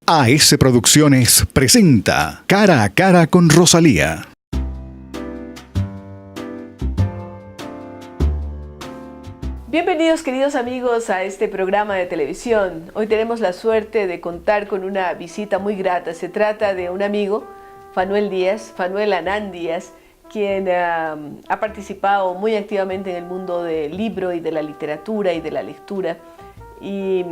AS Producciones presenta Cara a Cara con Rosalía. Bienvenidos, queridos amigos, a este programa de televisión. Hoy tenemos la suerte de contar con una visita muy grata. Se trata de un amigo, Fanuel Anán Díaz, quien ha participado muy activamente en el mundo del libro y de la literatura y de la lectura. Y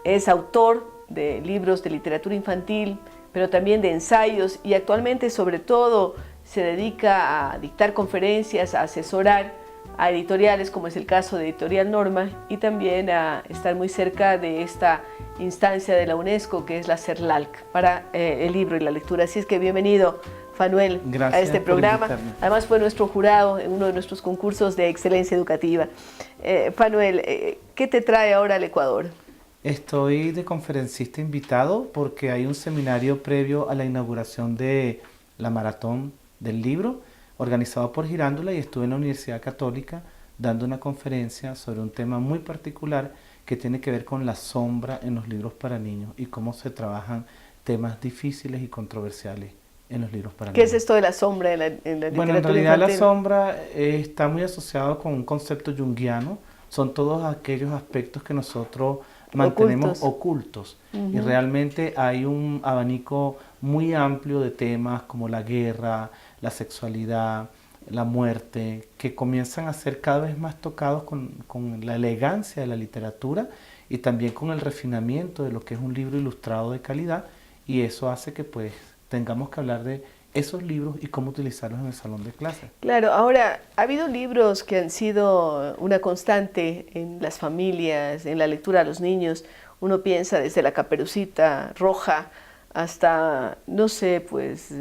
es autor de libros de literatura infantil, pero también de ensayos, y actualmente sobre todo se dedica a dictar conferencias, a asesorar a editoriales, como es el caso de Editorial Norma, y también a estar muy cerca de esta instancia de la UNESCO que es la CERLALC para el libro y la lectura. Así es que bienvenido, Fanuel, a este programa. Además fue nuestro jurado en uno de nuestros concursos de excelencia educativa. Fanuel, ¿qué te trae ahora al Ecuador? Estoy de conferencista invitado porque hay un seminario previo a la inauguración de la Maratón del Libro, organizado por Girándula, y estuve en la Universidad Católica dando una conferencia sobre un tema muy particular que tiene que ver con la sombra en los libros para niños y cómo se trabajan temas difíciles y controversiales en los libros para niños. ¿Qué es esto de la sombra en la literatura Bueno, en realidad infantil? la sombra está muy asociado con un concepto junguiano. Son todos aquellos aspectos que nosotros mantenemos ocultos. Y realmente hay un abanico muy amplio de temas como la guerra, la sexualidad, la muerte, que comienzan a ser cada vez más tocados con la elegancia de la literatura y también con el refinamiento de lo que es un libro ilustrado de calidad, y eso hace que pues tengamos que hablar de esos libros y cómo utilizarlos en el salón de clase. Claro, ahora, ha habido libros que han sido una constante en las familias, en la lectura a los niños. Uno piensa desde La Caperucita Roja hasta, no sé, pues,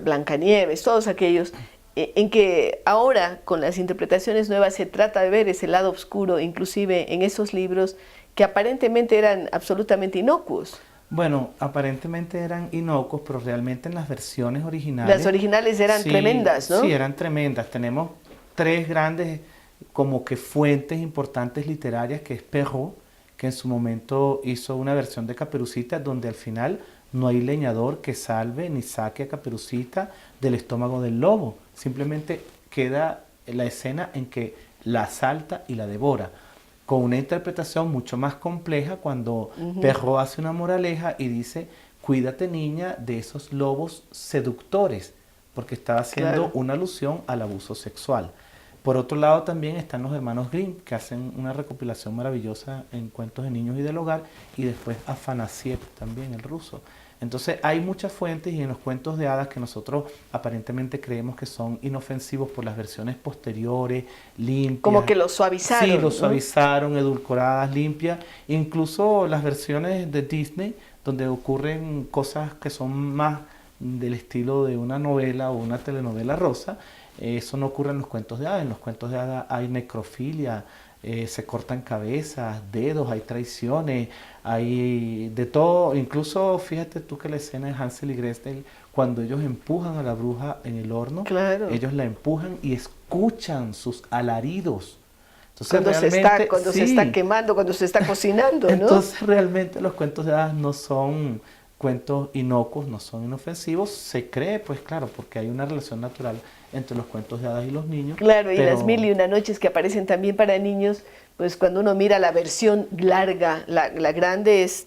Blancanieves, todos aquellos, en que ahora con las interpretaciones nuevas se trata de ver ese lado oscuro, inclusive en esos libros que aparentemente eran absolutamente inocuos. Bueno, aparentemente eran inocuos, pero realmente en las versiones originales... Las originales eran tremendas, ¿no? Sí, eran tremendas. Tenemos tres grandes como que fuentes importantes literarias, que es Perrault, que en su momento hizo una versión de Caperucita donde al final no hay leñador que salve ni saque a Caperucita del estómago del lobo. Simplemente queda la escena en que la asalta y la devora, con una interpretación mucho más compleja cuando Perrault hace una moraleja y dice: cuídate, niña, de esos lobos seductores, porque estaba haciendo una alusión al abuso sexual. Por otro lado también están los hermanos Grimm, que hacen una recopilación maravillosa en cuentos de niños y del hogar, y después Afanasiev también, el ruso. Entonces hay muchas fuentes, y en los cuentos de hadas que nosotros aparentemente creemos que son inofensivos por las versiones posteriores, limpias. Como que los suavizaron. Sí, los suavizaron, edulcoradas, limpias. Incluso las versiones de Disney, donde ocurren cosas que son más del estilo de una novela o una telenovela rosa, eso no ocurre en los cuentos de hadas. En los cuentos de hadas hay necrofilia, se cortan cabezas, dedos, hay traiciones, hay de todo. Incluso fíjate tú que la escena de Hansel y Gretel, cuando ellos empujan a la bruja en el horno, ellos la empujan y escuchan sus alaridos. Entonces, cuando se está quemando, cuando se está cocinando, ¿no? Entonces realmente los cuentos de hadas no son cuentos inocuos, no son inofensivos. Se cree, pues claro, porque hay una relación natural entre los cuentos de hadas y los niños. Claro, y las mil y una noches que aparecen también para niños, pues cuando uno mira la versión larga, la grande es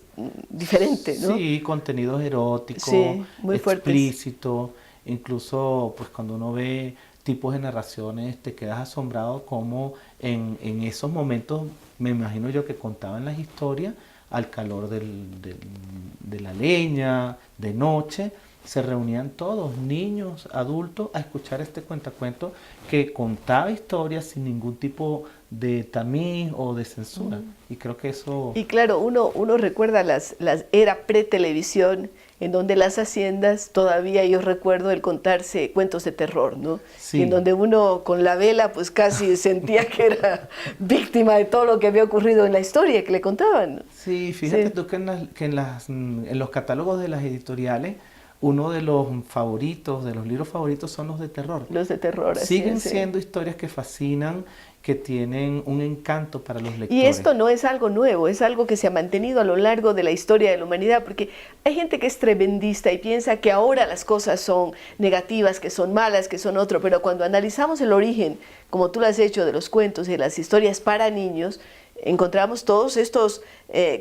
diferente, ¿no? Sí, contenidos eróticos, sí, muy explícitos. Incluso pues cuando uno ve tipos de narraciones te quedas asombrado como en esos momentos, me imagino yo, que contaban las historias al calor de la leña, de noche, se reunían todos, niños, adultos, a escuchar este cuentacuentos que contaba historias sin ningún tipo de tamiz o de censura. Y creo que eso... Y claro, uno recuerda las era pre-televisión, en donde las haciendas, todavía yo recuerdo el contarse cuentos de terror, ¿no? Sí. Y en donde uno con la vela pues casi sentía que era víctima de todo lo que había ocurrido en la historia que le contaban. Sí, fíjate tú que en los catálogos de las editoriales, uno de los favoritos, de los libros favoritos, son los de terror. Los de terror, así Siguen es, siendo historias que fascinan que tienen un encanto para los lectores. Y esto no es algo nuevo, es algo que se ha mantenido a lo largo de la historia de la humanidad, porque hay gente que es tremendista y piensa que ahora las cosas son negativas, que son malas, que son otro, pero cuando analizamos el origen, como tú lo has hecho, de los cuentos y de las historias para niños, encontramos todos estos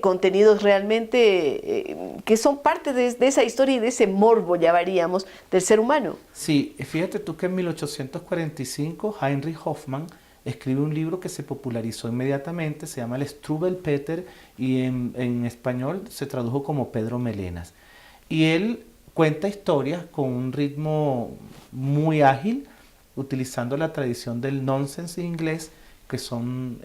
contenidos realmente que son parte de esa historia y de ese morbo, llamaríamos, del ser humano. Sí, fíjate tú que en 1845 Heinrich Hoffmann escribe un libro que se popularizó inmediatamente, se llama El Struwwelpeter y en español se tradujo como Pedro Melenas. Y él cuenta historias con un ritmo muy ágil, utilizando la tradición del nonsense inglés, que son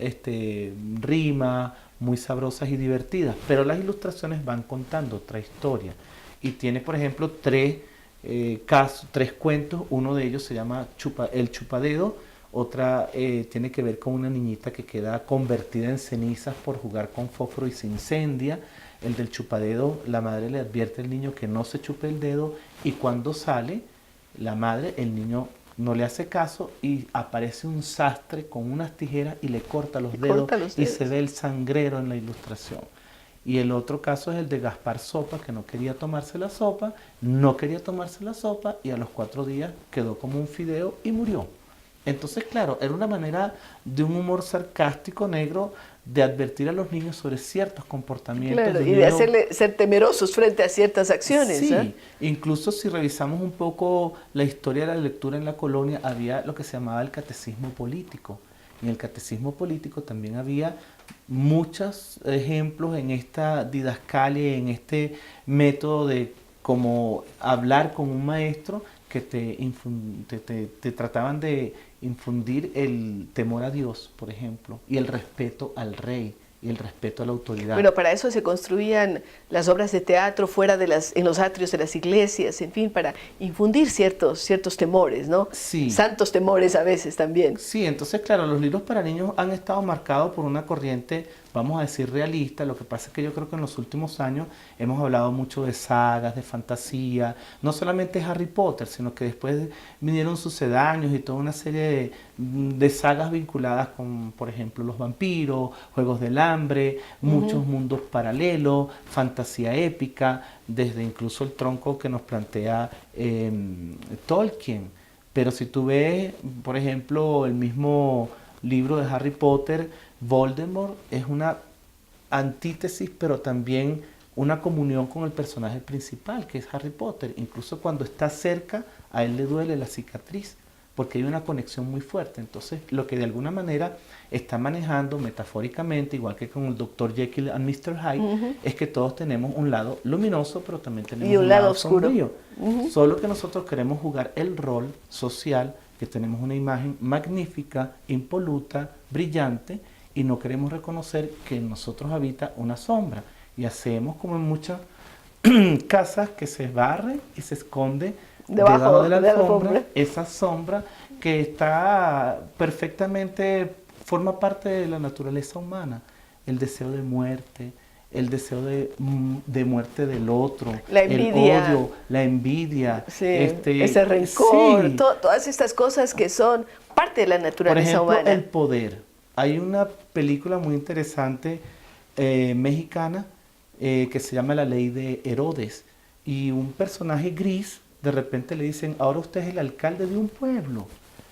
rimas muy sabrosas y divertidas, pero las ilustraciones van contando otra historia. Y tiene, por ejemplo, tres cuentos, uno de ellos se llama El Chupadedo, otra tiene que ver con una niñita que queda convertida en cenizas por jugar con fósforo y se incendia. El del Chupadedo, la madre le advierte al niño que no se chupe el dedo y cuando sale la madre, el niño no le hace caso y aparece un sastre con unas tijeras y le corta los dedos y se ve el sangrero en la ilustración. Y el otro caso es el de Gaspar Sopa, que no quería tomarse la sopa y a los 4 días quedó como un fideo y murió. Entonces, claro, era una manera de un humor sarcástico negro de advertir a los niños sobre ciertos comportamientos. Claro, y de hacerle ser temerosos frente a ciertas acciones. Sí, incluso si revisamos un poco la historia de la lectura en la colonia, había lo que se llamaba el catecismo político. En el catecismo político también había muchos ejemplos en esta didascalia, en este método de cómo hablar con un maestro que te trataban de infundir el temor a Dios, por ejemplo, y el respeto al rey, y el respeto a la autoridad. Bueno, para eso se construían las obras de teatro fuera en los atrios de las iglesias, en fin, para infundir ciertos temores, ¿no? Sí. Santos temores a veces también. Sí, entonces, claro, los libros para niños han estado marcados por una corriente, vamos a decir, realista. Lo que pasa es que yo creo que en los últimos años hemos hablado mucho de sagas, de fantasía, no solamente Harry Potter, sino que después vinieron sucedáneos y toda una serie de sagas vinculadas con, por ejemplo, los vampiros, Juegos del Hambre, muchos mundos paralelos, fantasía épica, desde incluso el tronco que nos plantea Tolkien. Pero si tú ves, por ejemplo, el mismo libro de Harry Potter, Voldemort es una antítesis, pero también una comunión con el personaje principal, que es Harry Potter. Incluso cuando está cerca, a él le duele la cicatriz, porque hay una conexión muy fuerte. Entonces, lo que de alguna manera está manejando metafóricamente, igual que con el Dr. Jekyll and Mr. Hyde, es que todos tenemos un lado luminoso, pero también tenemos un lado oscuro. Sombrío. Solo que nosotros queremos jugar el rol social, que tenemos una imagen magnífica, impoluta, brillante, y no queremos reconocer que en nosotros habita una sombra. Y hacemos como en muchas casas que se barre y se esconde debajo de la alfombra, esa sombra que está perfectamente, forma parte de la naturaleza humana, el deseo de muerte, el deseo de muerte del otro, la envidia, el odio, la envidia, sí, ese rencor, sí. Todas estas cosas que son parte de la naturaleza humana. Por ejemplo, el poder. Hay una película muy interesante mexicana que se llama La Ley de Herodes, y un personaje gris de repente le dicen, ahora usted es el alcalde de un pueblo.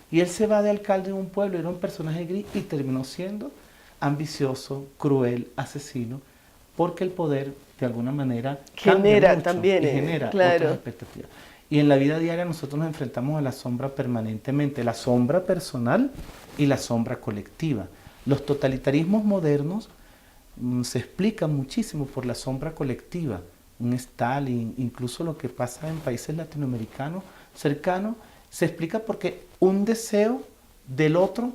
Y él se va de alcalde de un pueblo, era un personaje gris y terminó siendo ambicioso, cruel, asesino, porque el poder de alguna manera genera mucho, también, genera claro, otras expectativas. Y en la vida diaria nosotros nos enfrentamos a la sombra permanentemente, la sombra personal y la sombra colectiva. Los totalitarismos modernos se explican muchísimo por la sombra colectiva. Un Stalin, incluso lo que pasa en países latinoamericanos cercanos, se explica porque un deseo del otro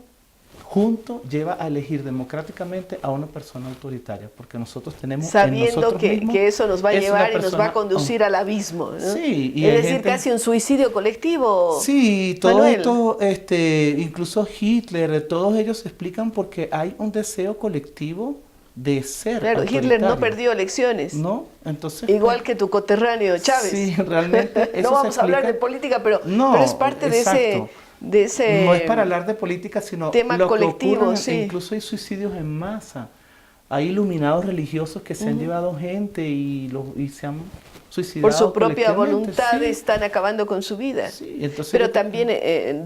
junto lleva a elegir democráticamente a una persona autoritaria, porque nosotros tenemos sabiendo que eso nos va a llevar y nos va a conducir al abismo, ¿no? Sí, y es decir, casi un suicidio colectivo. Sí, todo Manuel. Esto, incluso Hitler, todos ellos se explican porque hay un deseo colectivo de ser claro, autoritario. Hitler no perdió elecciones. No, entonces igual que tu coterráneo Chávez. Sí, realmente eso no vamos a hablar de política, pero es parte de de ese No es para hablar de política, sino tema lo colectivo, que ocurre, sí. incluso hay suicidios en masa. Hay iluminados religiosos que se han llevado gente y se han suicidado por su propia colectivamente. voluntad Sí. están acabando con su vida. Sí, entonces Pero yo creo también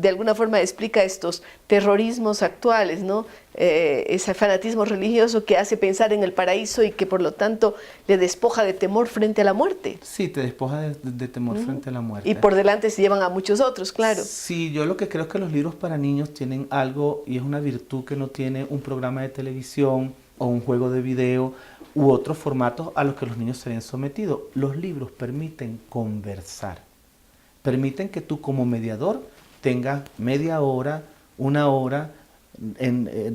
de alguna forma explica estos terrorismos actuales, ¿no? Ese fanatismo religioso que hace pensar en el paraíso y que por lo tanto le despoja de temor frente a la muerte. Sí, te despoja de temor frente a la muerte. Y por delante se llevan a muchos otros, claro. Sí, yo lo que creo es que los libros para niños tienen algo y es una virtud que no tiene un programa de televisión o un juego de video u otros formatos a los que los niños se ven sometidos. Los libros permiten conversar, permiten que tú como mediador tengas media hora, una hora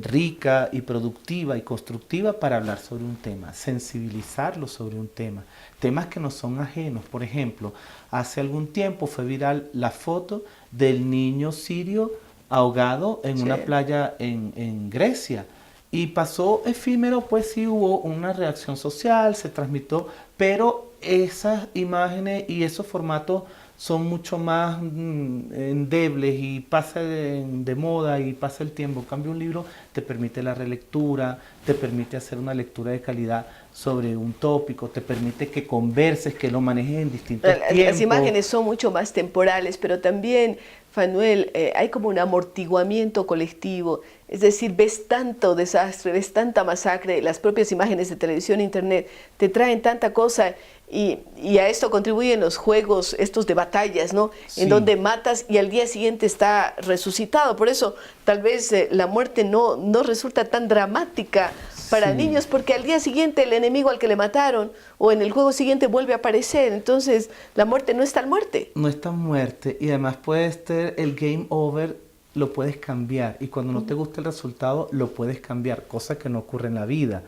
rica y productiva y constructiva para hablar sobre un tema, sensibilizarlo sobre un tema, temas que no son ajenos. Por ejemplo, hace algún tiempo fue viral la foto del niño sirio ahogado en una playa en Grecia. Y pasó efímero, pues sí hubo una reacción social, se transmitió, pero esas imágenes y esos formatos son mucho más endebles y pasa de moda y pasa el tiempo. En cambio, un libro te permite la relectura, te permite hacer una lectura de calidad sobre un tópico, te permite que converses, que lo manejes en distintos tiempos. Las imágenes son mucho más temporales, pero también, Fanuel, hay como un amortiguamiento colectivo. Es decir, ves tanto desastre, ves tanta masacre, las propias imágenes de televisión e internet te traen tanta cosa y a esto contribuyen los juegos estos de batallas, ¿no? Sí. En donde matas y al día siguiente está resucitado. Por eso tal vez la muerte no resulta tan dramática para niños, porque al día siguiente el enemigo al que le mataron o en el juego siguiente vuelve a aparecer. Entonces la muerte no es tal muerte. No es tan muerte y además puede ser el game over, lo puedes cambiar y cuando no te gusta el resultado lo puedes cambiar, cosa que no ocurre en la vida.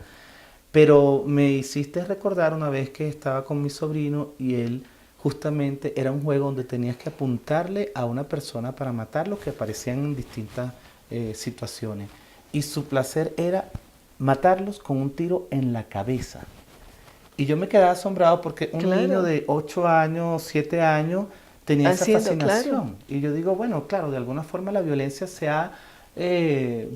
Pero me hiciste recordar una vez que estaba con mi sobrino y él justamente era un juego donde tenías que apuntarle a una persona para matarlo, que aparecían en distintas situaciones. Y su placer era matarlos con un tiro en la cabeza. Y yo me quedaba asombrado porque un niño de 8 años, 7 años tenía esa fascinación. Claro. Y yo digo, bueno, claro, de alguna forma la violencia se ha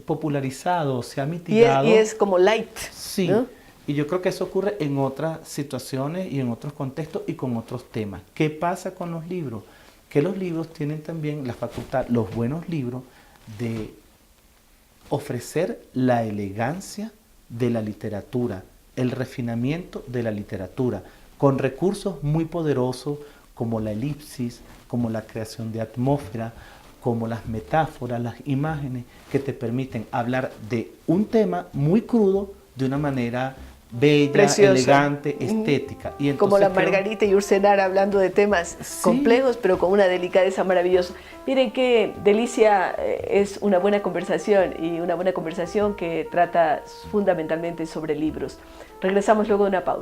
popularizado, se ha mitigado. Y es como light. Sí, ¿no? Y yo creo que eso ocurre en otras situaciones y en otros contextos y con otros temas. ¿Qué pasa con los libros? Que los libros tienen también la facultad, los buenos libros, de ofrecer la elegancia de la literatura, el refinamiento de la literatura, con recursos muy poderosos como la elipsis, como la creación de atmósfera, como las metáforas, las imágenes, que te permiten hablar de un tema muy crudo de una manera bella, preciosa, elegante, estética. Y entonces, como la Margarita y Ursenar hablando de temas complejos, pero con una delicadeza maravillosa. Miren qué delicia es una buena conversación, y una buena conversación que trata fundamentalmente sobre libros. Regresamos luego de una pausa.